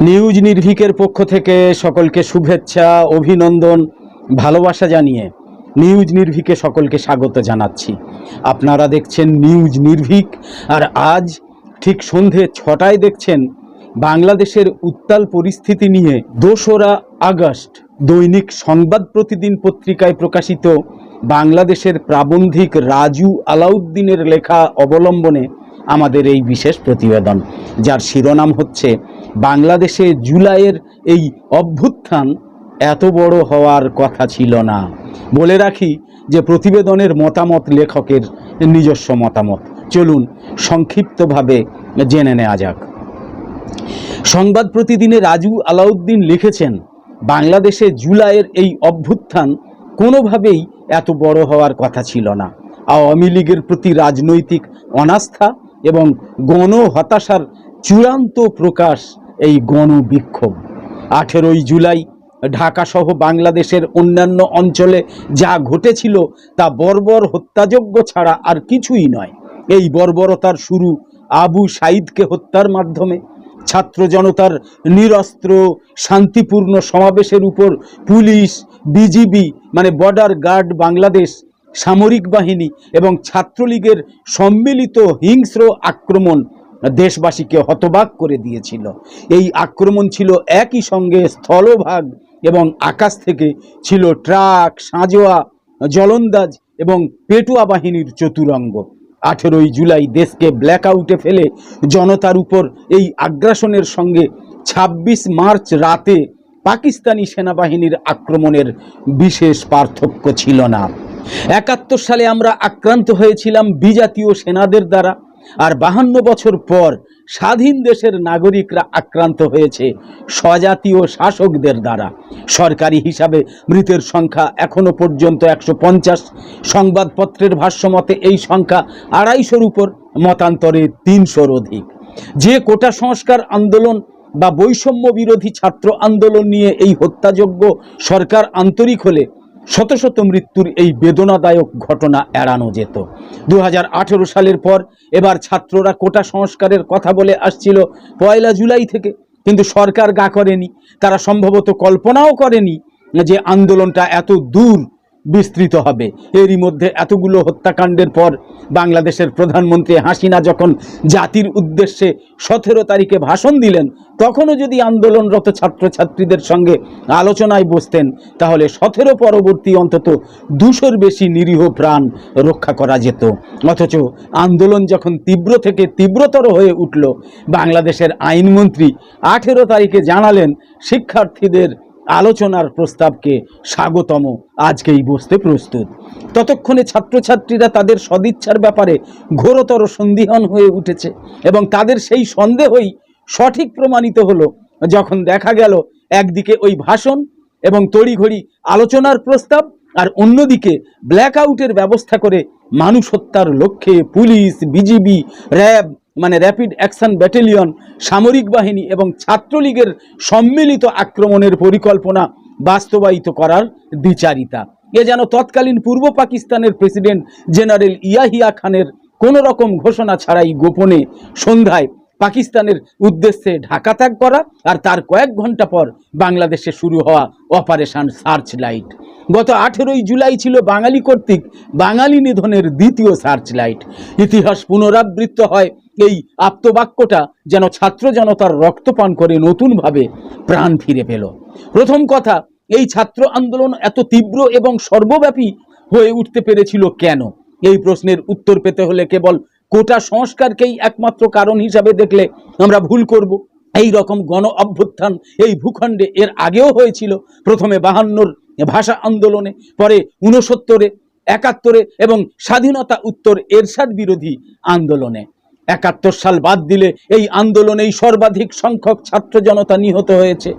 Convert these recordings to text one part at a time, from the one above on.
News নির্ভীকের পক্ষ থেকে সকলকে শুভেচ্ছা, অভিনন্দন, ভালোবাসা জানিয়ে নিউজ নির্ভীকে সকলকে স্বাগত জানাচ্ছি। আপনারা দেখছেন নিউজ নির্ভীক, আর আজ ঠিক সন্ধে 6টায় দেখছেন বাংলাদেশের উত্তাল পরিস্থিতি নিয়ে 2রা আগস্ট দৈনিক সংবাদ প্রতিদিন পত্রিকায় প্রকাশিত বাংলাদেশের প্রাবন্ধিক রাজু আলাউদ্দিনের লেখা অবলম্বনে আমাদের এই বিশেষ প্রতিবেদন, যার শিরোনাম হচ্ছে বাংলাদেশে জুলাইয়ের এই অভ্যুত্থান এত বড় হওয়ার কথা ছিল না। বলে রাখি যে প্রতিবেদনের মতামত লেখকের নিজস্ব মতামত। চলুন সংক্ষিপ্তভাবে জেনে নেওয়া যাক। সংবাদ প্রতিদিনে রাজু আলাউদ্দিন লিখেছেন, বাংলাদেশে জুলাইয়ের এই অভ্যুত্থান কোনোভাবেই এত বড় হওয়ার কথা ছিল না। আওয়ামী লীগের প্রতি রাজনৈতিক অনাস্থা এবং গণ হতাশার চূড়ান্ত প্রকাশ এই গণবিক্ষোভ। 18ই জুলাই ঢাকাসহ বাংলাদেশের অন্যান্য অঞ্চলে যা ঘটেছিল তা বর্বর হত্যাযজ্ঞ ছাড়া আর কিছুই নয়। এই বর্বরতার শুরু আবু সাঈদকে হত্যার মাধ্যমে। ছাত্র জনতার নিরস্ত্র শান্তিপূর্ণ সমাবেশের উপর পুলিশ, বিজিবি মানে বর্ডার গার্ড বাংলাদেশ, সামরিক বাহিনী এবং ছাত্রলীগের সম্মিলিত হিংস্র আক্রমণ দেশবাসীকে হতবাক করে দিয়েছিল। এই আক্রমণ ছিল একই সঙ্গে স্থলভাগ এবং আকাশ থেকে, ছিল ট্রাক, সাঁজোয়া, জলন্দাজ এবং পেটুয়া বাহিনীর চতুরঙ্গ। 18ই জুলাই দেশকে ব্ল্যাকআউটে ফেলে জনতার উপর এই আগ্রাসনের সঙ্গে 26 মার্চ রাতে পাকিস্তানি সেনাবাহিনীর আক্রমণের বিশেষ পার্থক্য ছিল না। 71 সালে আমরা আক্রান্ত হয়েছিলাম বিজাতীয় সেনাদের দ্বারা, আর 52 বছর পর স্বাধীন দেশের নাগরিকরা আক্রান্ত হয়েছে স্বজাতীয় শাসকদের দ্বারা। সরকারি হিসাবে মৃতের সংখ্যা এখনো পর্যন্ত 150। সংবাদপত্রের ভাষ্যমতে এই সংখ্যা 250-র উপর, মতান্তরে 300-র অধিক। যে কোটা সংস্কার আন্দোলন বা বৈষম্য বিরোধী ছাত্র আন্দোলন নিয়ে এই হত্যাযজ্ঞ সরকার আন্তরিক হলে শত শত মৃত্যুর এই বেদনাদায়ক ঘটনা এড়ানো যেত। 2018 সালের পর এবার ছাত্ররা কোটা সংস্কারের কথা বলে আসছিল 1 জুলাই থেকে, কিন্তু সরকার গা করেনি। তারা সম্ভবত কল্পনাও করেনি যে আন্দোলনটা এত দূর বিস্তৃত হবে। এরই মধ্যে এতগুলো হত্যাকাণ্ডের পর বাংলাদেশের প্রধানমন্ত্রী হাসিনা যখন জাতির উদ্দেশ্যে 17 তারিখে ভাষণ দিলেন, তখনও যদি আন্দোলনরত ছাত্রছাত্রীদের সঙ্গে আলোচনায় বসতেন, তাহলে 17 পরবর্তী অন্তত 200-র বেশি নিরীহ প্রাণ রক্ষা করা যেত। অথচ আন্দোলন যখন তীব্র থেকে তীব্রতর হয়ে উঠল, বাংলাদেশের আইনমন্ত্রী 18 তারিখে জানালেন শিক্ষার্থীদের আলোচনার প্রস্তাবকে স্বাগতম, আজকেই বসতে প্রস্তুত। ততক্ষণে ছাত্রছাত্রীরা তাদের সদিচ্ছার ব্যাপারে ঘোরতর সন্দিহান হয়ে উঠেছে, এবং তাদের সেই সন্দেহই সঠিক প্রমাণিত হলো যখন দেখা গেল একদিকে ওই ভাষণ এবং তড়িঘড়ি আলোচনার প্রস্তাব, আর অন্যদিকে ব্ল্যাকআউটের ব্যবস্থা করে মানুষ হত্যার লক্ষ্যে পুলিশ, বিজিবি, র্যাব মানে র্যাপিড অ্যাকশন ব্যাটালিয়ন, সামরিক বাহিনী এবং ছাত্রলীগের সম্মিলিত আক্রমণের পরিকল্পনা বাস্তবায়িত করার দ্বিচারিতা। এ যেন তৎকালীন পূর্ব পাকিস্তানের প্রেসিডেন্ট জেনারেল ইয়াহিয়া খানের কোনো রকম ঘোষণা ছাড়াই গোপনে সন্ধ্যায় পাকিস্তানের উদ্দেশ্যে ঢাকা ত্যাগ করা, আর তার কয়েক ঘন্টা পর বাংলাদেশে শুরু হওয়া অপারেশন সার্চ লাইট। গত 18ই জুলাই ছিল বাঙালি কর্তৃক বাঙালি নিধনের দ্বিতীয় সার্চ লাইট। ইতিহাস পুনরাবৃত্ত হয় এই আপ্তবাক্যটা যেন ছাত্র জনতার রক্তপান করে নতুনভাবে প্রাণ ফিরে পেল। প্রথম কথা, এই ছাত্র আন্দোলন এত তীব্র এবং সর্বব্যাপী হয়ে উঠতে পেরেছিল কেন? এই প্রশ্নের উত্তর পেতে হলে কেবল কোটা সংস্কারকেই একমাত্র কারণ হিসাবে দেখলে আমরা ভুল করব। এই রকম গণ অভ্যুত্থান এই ভূখণ্ডে এর আগেও হয়েছিল। প্রথমে 52-র ভাষা আন্দোলনে, পরে 69-এ, 71-এ এবং স্বাধীনতা উত্তর এরশাদ বিরোধী আন্দোলনে। 71 সাল বাদ দিলে এই আন্দোলনেই সর্বাধিক সংখ্যক ছাত্র জনতা নিহত হয়েছে।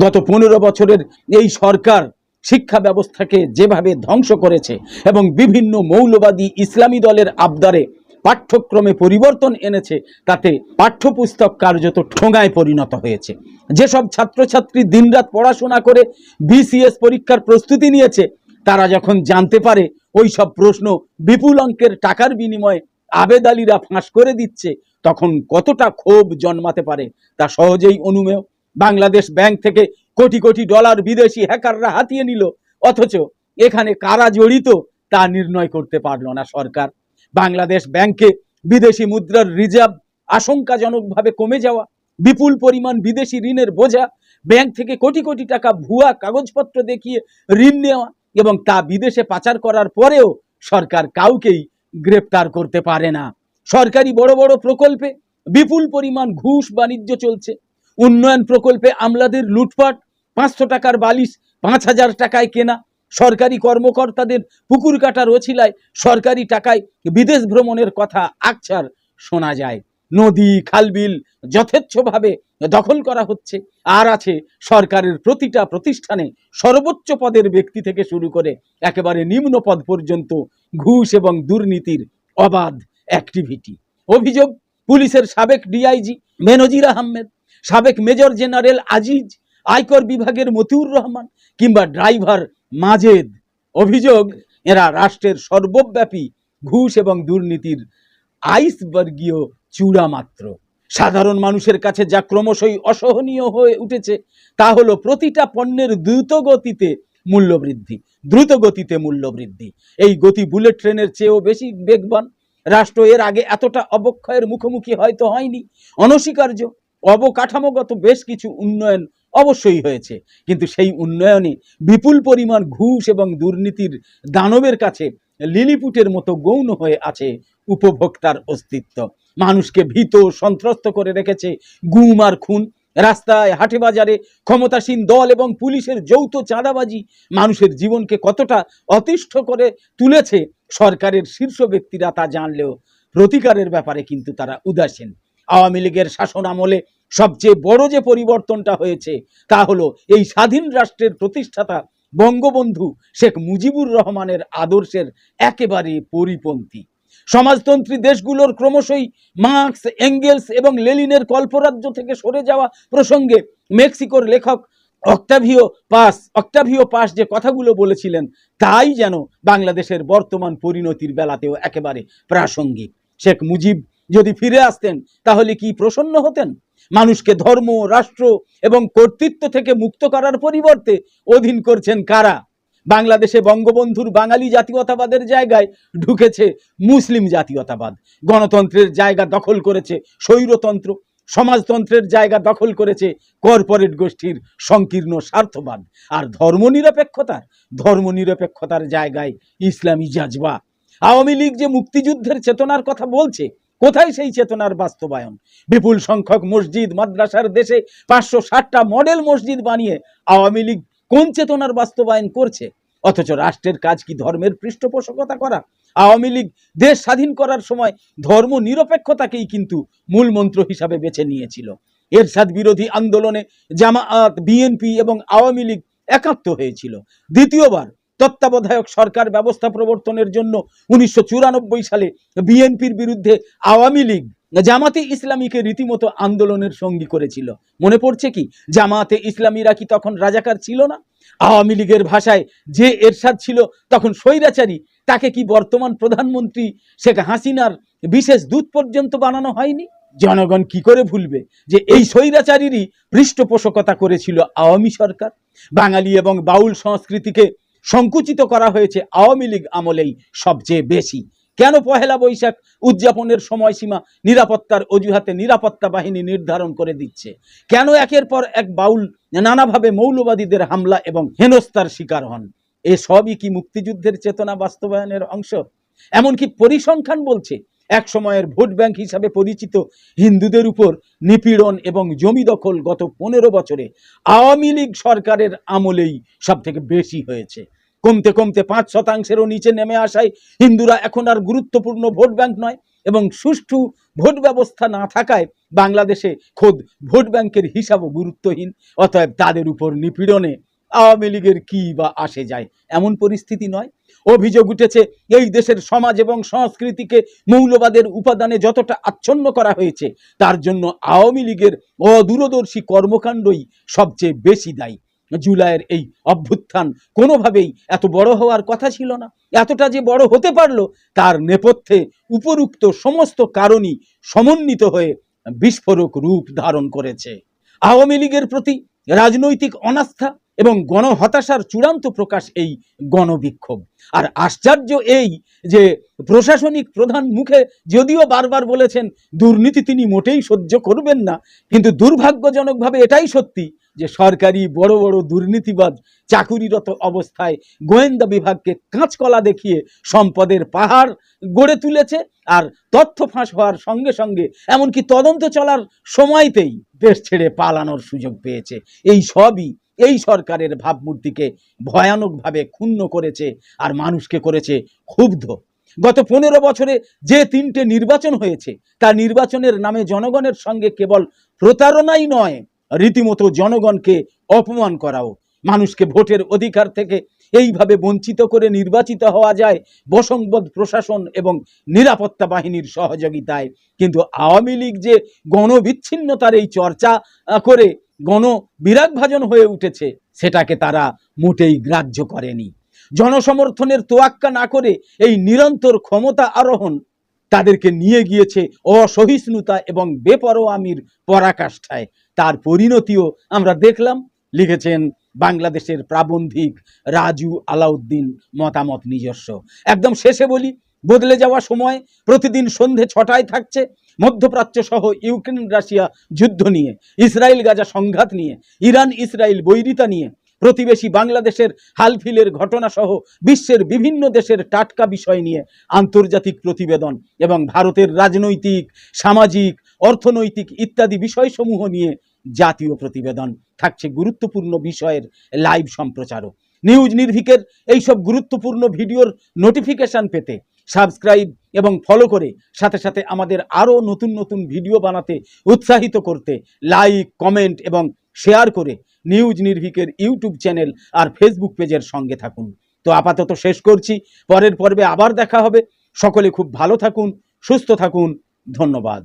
গত 15 বছরের এই সরকার শিক্ষা ব্যবস্থাকে যেভাবে ধ্বংস করেছে এবং বিভিন্ন মৌলবাদী ইসলামী দলের আবদারে পাঠ্যক্রমে পরিবর্তন এনেছে, তাতে পাঠ্যপুস্তক কার্যত ঠোঙায় পরিণত হয়েছে। যেসব ছাত্রছাত্রী দিনরাত পড়াশোনা করে বিসিএস পরীক্ষার প্রস্তুতি নিয়েছে, তারা যখন জানতে পারে ওই সব প্রশ্ন বিপুল অঙ্কের টাকার বিনিময়ে আবেদ আলীরা ফাঁস করে দিচ্ছে, তখন কতটা ক্ষোভ জন্মাতে পারে তা সহজেই অনুমেয়। বাংলাদেশ ব্যাংক থেকে কোটি কোটি ডলার বিদেশি হ্যাকাররা হাতিয়ে নিল, অথচ এখানে কারা জড়িত তা নির্ণয় করতে পারল না সরকার। বাংলাদেশ ব্যাংকে বিদেশি মুদ্রার রিজার্ভ আশঙ্কাজনকভাবে কমে যাওয়া, বিপুল পরিমাণ বিদেশি ঋণের বোঝা, ব্যাংক থেকে কোটি কোটি টাকা ভুয়া কাগজপত্র দেখিয়ে ঋণ নেওয়া এবং তা বিদেশে পাচার করার পরেও সরকার কাউকেই গ্রেপ্তার করতে পারে না। সরকারি বড় বড় প্রকল্পে বিপুল পরিমাণ ঘুষ বাণিজ্য চলছে। উন্নয়ন প্রকল্পে আমলাদের লুটপাট, 500 টাকার বালিশ 5000 টাকায় কেনা, সরকারি কর্মকর্তাদের পুকুর কাটার ওছিলায় সরকারি টাকায় বিদেশ ভ্রমণের কথা আকছার শোনা যায়। নদী খালবিল যথেচ্ছভাবে দখল করা হচ্ছে। আর আছে সরকারের প্রতিটা প্রতিষ্ঠানে সর্বোচ্চ পদের ব্যক্তি থেকে শুরু করে একেবারে নিম্ন পদ পর্যন্ত ঘুষ এবং দুর্নীতির অবাধ অ্যাক্টিভিটি। অভিযোগ পুলিশের সাবেক ডিআইজি বেনজির আহমেদ, সাবেক মেজর জেনারেল আজিজ, আয়কর বিভাগের মতিউর রহমান কিংবা ড্রাইভার মাজেদ। অভিযোগ এরা রাষ্ট্রের সর্বব্যাপী ঘুষ এবং দুর্নীতির আইসবার্গীয় চূড়া মাত্র। সাধারণ মানুষের কাছে যা ক্রমশই অসহনীয় হয়ে উঠেছে তা হলো প্রতিটা পণ্যের দ্রুত গতিতে মূল্যবৃদ্ধি। এই গতি বুলেট ট্রেনের চেয়েও বেশি বেগবান। রাষ্ট্র এর আগে এতটা অবক্ষয়ের মুখোমুখি হয়তো হয়নি। অনস্বীকার্য অবকাঠামোগত বেশ কিছু উন্নয়ন অবশ্যই হয়েছে, কিন্তু সেই উন্নয়নে বিপুল পরিমাণ ঘুষ এবং দুর্নীতির দানবের কাছে লিলিপুটের মতো গৌণ হয়ে আছে উপভোক্তার অস্তিত্ব। মানুষকে ভীত সন্ত্রস্ত করে রেখেছে গুম আর খুন। রাস্তায় হাটে বাজারে ক্ষমতাসীন দল এবং পুলিশের যৌথ চাঁদাবাজি মানুষের জীবনকে কতটা অতিষ্ঠ করে তুলেছে সরকারের শীর্ষ ব্যক্তিরা তা জানলেও প্রতিকারের ব্যাপারে কিন্তু তারা উদাসীন। আওয়ামী লীগের শাসন আমলে সবচেয়ে বড় যে পরিবর্তনটা হয়েছে তা হলো এই স্বাধীন রাষ্ট্রের প্রতিষ্ঠাতা বঙ্গবন্ধু শেখ মুজিবুর রহমানের আদর্শের একেবারে পরিপন্থী। সমাজতন্ত্রী দেশগুলোর ক্রমশই মার্কস, এঙ্গেলস এবং লেনিনের কল্পরাজ্য থেকে সরে যাওয়া প্রসঙ্গে মেক্সিকোর লেখক অক্টাভিও পাস যে কথাগুলো বলেছিলেন তাই যেন বাংলাদেশের বর্তমান পরিণতির বেলাতেও একেবারে প্রাসঙ্গিক। শেখ মুজিব যদি ফিরে আসতেন তাহলে কি প্রসন্ন হতেন? মানুষকে ধর্ম, রাষ্ট্র এবং কর্তৃত্ব থেকে মুক্ত করার পরিবর্তে অধীন করছেন কারা? বাংলাদেশে বঙ্গবন্ধুর বাঙালি জাতীয়তাবাদের জায়গায় ঢুকেছে মুসলিম জাতীয়তাবাদ। গণতন্ত্রের জায়গা দখল করেছে স্বৈরতন্ত্র। সমাজতন্ত্রের জায়গা দখল করেছে কর্পোরেট গোষ্ঠীর সংকীর্ণ স্বার্থবাদ। আর ধর্মনিরপেক্ষতার জায়গায় ইসলামী জাজবা। আওয়ামী লীগ যে মুক্তিযুদ্ধের চেতনার কথা বলছে, কোথায় সেই চেতনার বাস্তবায়ন? বিপুল সংখ্যক মসজিদ মাদ্রাসার দেশে 560টা মডেল মসজিদ বানিয়ে আওয়ামী লীগ কোন চেতনার বাস্তবায়ন করছে? অথচ রাষ্ট্রের কাজ কি ধর্মের পৃষ্ঠপোষকতা করা? আওয়ামী লীগ দেশ স্বাধীন করার সময় ধর্ম নিরপেক্ষতাকেই কিন্তু মূল মন্ত্র হিসাবে বেছে নিয়েছিল। এরশাদ বিরোধী আন্দোলনে জামায়াত, বিএনপি এবং আওয়ামী লীগ একাত্ম হয়েছিল। দ্বিতীয়বার তত্ত্বাবধায়ক সরকার ব্যবস্থা প্রবর্তনের জন্য 1994 সালে বিএনপির বিরুদ্ধে আওয়ামী লীগ জামাতে ইসলামীকে রীতিমতো আন্দোলনের সঙ্গী করেছিল। মনে পড়ছে কি? জামাতে ইসলামীরা কি তখন রাজাকার ছিল না? আওয়ামী লীগের ভাষায় যে এরশাদ ছিল তখন স্বৈরাচারী, তাকে কি বর্তমান প্রধানমন্ত্রী শেখ হাসিনার বিশেষ দূত পর্যন্ত বানানো হয়নি? জনগণ কি করে ভুলবে যে এই স্বৈরাচারীরই পৃষ্ঠপোষকতা করেছিল আওয়ামী সরকার? বাঙালি এবং বাউল সংস্কৃতিকে সংকুচিত করা হয়েছে আওয়ামী লীগ আমলেই সবচেয়ে বেশি। কেন পহেলা বৈশাখ উদযাপনের সময়সীমা নিরাপত্তার অজুহাতে নিরাপত্তা বাহিনী নির্ধারণ করে দিচ্ছে? কেন একের পর এক বাউল নানাভাবে মৌলবাদীদের হামলা এবং হেনস্থার শিকার হন? এসবই কি মুক্তিযুদ্ধের চেতনা বাস্তবায়নের অংশ? এমনকি পরিসংখ্যান বলছে এক সময়ের ভোট ব্যাংক হিসাবে পরিচিত হিন্দুদের উপর নিপীড়ন এবং জমি দখল গত 15 বছরে আওয়ামী লীগ সরকারের আমলেই সব থেকে বেশি হয়েছে। কমতে কমতে 5%-ও নিচে নেমে আসায় হিন্দুরা এখন আর গুরুত্বপূর্ণ ভোট ব্যাংক নয় এবং সুষ্ঠু ভোট ব্যবস্থা না থাকায় বাংলাদেশে খোদ ভোট ব্যাংকের হিসাবও গুরুত্বহীন। অতএব তাদের উপর নিপীড়নে আওয়ামী লীগের কি বা আসে যায়, এমন পরিস্থিতি নয়। অভিযোগ উঠেছে এই দেশের সমাজ এবং সংস্কৃতিকে মৌলবাদের উপাদানে যতটা আচ্ছন্ন করা হয়েছে তার জন্য আওয়ামী লীগের অদূরদর্শী কর্মকাণ্ডই সবচেয়ে বেশি দায়ী। জুলাইয়ের এই অভ্যুত্থান কোনোভাবেই এত বড় হওয়ার কথা ছিল না। এতটা যে বড় হতে পারলো তার নেপথ্যে উপরুক্ত সমস্ত কারণই সমন্বিত হয়ে বিস্ফোরক রূপ ধারণ করেছে। আওয়ামী লীগের প্রতি রাজনৈতিক অনাস্থা এবং গণহতাশার চূড়ান্ত প্রকাশ এই গণবিক্ষোভ। আর আশ্চর্য এই যে প্রশাসনিক প্রধান মুখে যদিও বারবার বলেছেন দুর্নীতি তিনি মোটেই সহ্য করবেন না, কিন্তু দুর্ভাগ্যজনকভাবে এটাই সত্যি যে সরকারি বড় বড় দুর্নীতিবাজ চাকুরিরত অবস্থায় গোয়েন্দা বিভাগকে কাঁচকলা দেখিয়ে সম্পদের পাহাড় গড়ে তুলেছে। আর তথ্য ফাঁস হওয়ার সঙ্গে সঙ্গে এমনকি তদন্ত চলার সময়তেই দেশ ছেড়ে পালানোর সুযোগ পেয়েছে। এই সবই এই সরকারের ভাবমূর্তিকে ভয়ানকভাবে ক্ষুণ্ণ করেছে আর মানুষকে করেছে ক্ষুব্ধ। গত 15 বছরে যে 3টে নির্বাচন হয়েছে তা নির্বাচনের নামে জনগণের সঙ্গে কেবল প্রতারণাই নয়, রীতিমতো জনগণকে অপমান করাও। মানুষকে ভোটের অধিকার থেকে এইভাবে বঞ্চিত করে নির্বাচিত হওয়া যায় বশংবদ প্রশাসন এবং নিরাপত্তা বাহিনীর সহযোগিতায়। কিন্তু আওয়ামী লীগ যে গণবিচ্ছিন্নতার এই চর্চা করে গণবিরাগভাজন হয়ে উঠেছে সেটাকে তারা মোটেই গ্রাহ্য করেনি। জনসমর্থনের তোয়াক্কা না করে এই নিরন্তর ক্ষমতা আরোহণ তাদেরকে নিয়ে গিয়েছে অসহিষ্ণুতা এবং বেপরোয়ামির পরাকাষ্ঠায়। তার পরিণতিও আমরা দেখলাম। লিখেছেন বাংলাদেশের প্রাবন্ধিক রাজু আলাউদ্দিন, মতামত নিজস্ব। একদম শেষে বলি, বদলে যাওয়া সময় প্রতিদিন সন্ধে 6টায় থাকছে মধ্যপ্রাচ্য সহ ইউক্রেন রাশিয়া যুদ্ধ নিয়ে, ইসরায়েল গাজা সংঘাত নিয়ে, ইরান ইসরায়েল বৈরিতা নিয়ে, প্রতিবেশী বাংলাদেশের হালফিলের ঘটনা সহ বিশ্বের বিভিন্ন দেশের টাটকা বিষয় নিয়ে আন্তর্জাতিক প্রতিবেদন এবং ভারতের রাজনৈতিক, সামাজিক, অর্থনৈতিক ইত্যাদি বিষয়সমূহ নিয়ে জাতীয় প্রতিবেদন থাকছে। গুরুত্বপূর্ণ বিষয়ের লাইভ সম্প্রচারও। নিউজ নির্ভীকের এইসব গুরুত্বপূর্ণ ভিডিওর নোটিফিকেশন পেতে সাবস্ক্রাইব এবং ফলো করে সাথে সাথে আমাদের আরও নতুন নতুন ভিডিও বানাতে উৎসাহিত করতে লাইক, কমেন্ট এবং শেয়ার করে নিউজ নির্ভীকের ইউটিউব চ্যানেল আর ফেসবুক পেজের সঙ্গে থাকুন। তো আপাতত শেষ করছি, পরের পর্বে আবার দেখা হবে। সকলে খুব ভালো থাকুন, সুস্থ থাকুন। ধন্যবাদ।